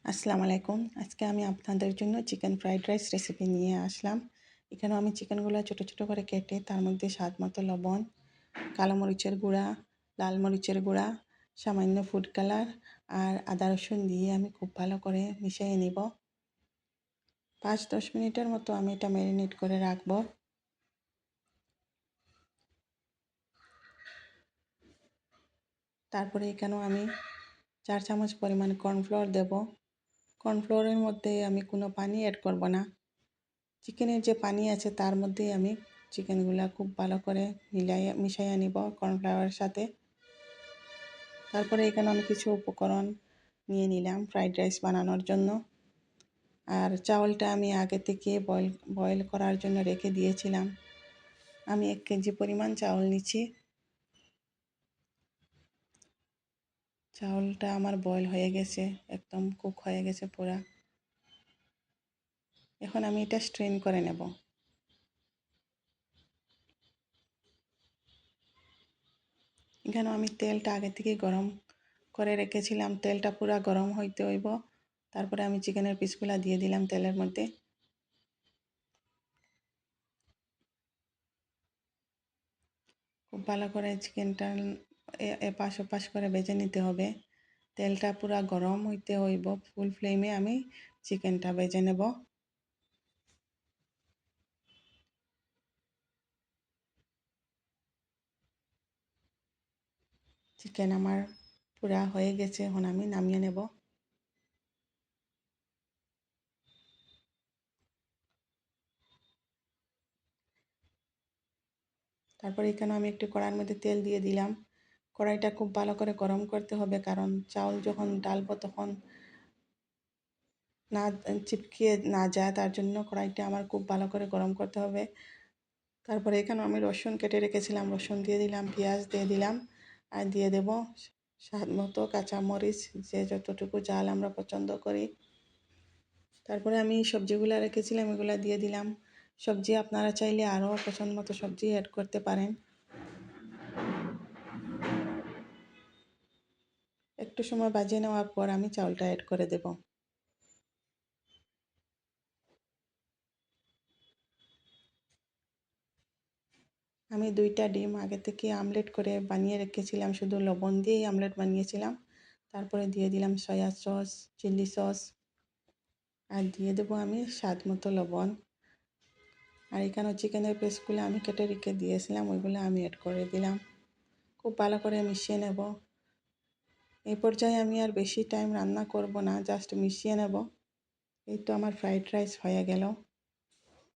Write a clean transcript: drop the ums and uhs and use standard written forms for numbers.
আসসালামু আলাইকুম। আজকে আমি আপনাদের জন্য চিকেন ফ্রাইড রাইস রেসিপি নিয়ে আসলাম। এখানেও আমি চিকেনগুলো ছোট ছোট করে কেটে তার মধ্যে স্বাদ মতো লবণ, কালো মরিচের গুঁড়া, লাল মরিচের গুঁড়া, সামান্য ফুড কালার আর আদা রসুন দিয়ে আমি খুব ভালো করে মিশিয়ে নিব। 5-10 মিনিটের মতো আমি এটা ম্যারিনেট করে রাখব। তারপরে এখানেও আমি 4 চামচ পরিমাণ কর্নফ্লাওয়ার দেব। কর্নফ্লাওয়ারের মধ্যে আমি কোনো পানি অ্যাড করব না। চিকেনের যে পানি আছে তার মধ্যেই আমি চিকেনগুলা খুব ভালো করে মিশাইয়া নিব কর্নফ্লাওয়ারের সাথে। তারপরে এখানে আমি কিছু উপকরণ নিয়ে নিলাম ফ্রাইড রাইস বানানোর জন্য। আর চাউলটা আমি আগে থেকে বয়েল করার জন্য রেখে দিয়েছিলাম। আমি 1 কেজি পরিমাণ চাউল নিচ্ছি। চাউলটা আমার বয়েল হয়ে গেছে, একদম কুক হয়ে গেছে পুরা। এখন আমি এটা স্ট্রেন করে নেব। এখানে আমি তেলটা আগে থেকে গরম করে রেখেছিলাম। তেলটা পুরা গরম হইতে হইব। তারপরে আমি চিকেনের পিসগুলা দিয়ে দিলাম তেলের মধ্যে। খুব ভালো করে চিকেনটা এপাশ ওপাশ করে ভেজে নিতে হবে। তেলটা পুরা গরম হইতে হইব। ফুল ফ্লেমে আমি চিকেনটা ভেজে নেব। চিকেন আমার পুরা হয়ে গেছে, এখন আমি নামিয়ে নেব। তারপরে এখানে আমি একটু কড়াইয়ের মধ্যে তেল দিয়ে দিলাম। কড়াইটা খুব ভালো করে গরম করতে হবে, কারণ চাউল যখন ডালবো তখন না চিপকে না যায়, তার জন্য কড়াইটা আমার খুব ভালো করে গরম করতে হবে। তারপরে এখানে আমি রসুন কেটে রেখেছিলাম, রসুন দিয়ে দিলাম, পেঁয়াজ দিয়ে দিলাম আর দিয়ে দেব স্বাদ মতো কাঁচামরিচ, যে যতটুকু ঝাল আমরা পছন্দ করি। তারপরে আমি সবজিগুলো রেখেছিলাম, এগুলো দিয়ে দিলাম। সবজি আপনারা চাইলে আরও পছন্দ মতো সবজি অ্যাড করতে পারেন। একটু সময় ভাজিয়ে নেওয়ার পর আমি চাউলটা অ্যাড করে দেব। আমি 2টা ডিম আগে থেকে আমলেট করে বানিয়ে রেখেছিলাম, শুধু লবণ দিয়েই আমলেট বানিয়েছিলাম। তারপরে দিয়ে দিলাম সয়া সস, চিলি সস আর দিয়ে দেবো আমি স্বাদ মতো লবণ। আর এখানে চিকেনের পিসগুলো আমি কেটে রেখে দিয়েছিলাম, ওইগুলো আমি অ্যাড করে দিলাম। খুব ভালো করে মিশিয়ে নেব। এই পর্যায়ে আমি আর বেশি টাইম রান্না করব না, জাস্ট মিশিয়ে নেব। এই তো আমার ফ্রাইড রাইস হয়ে গেল।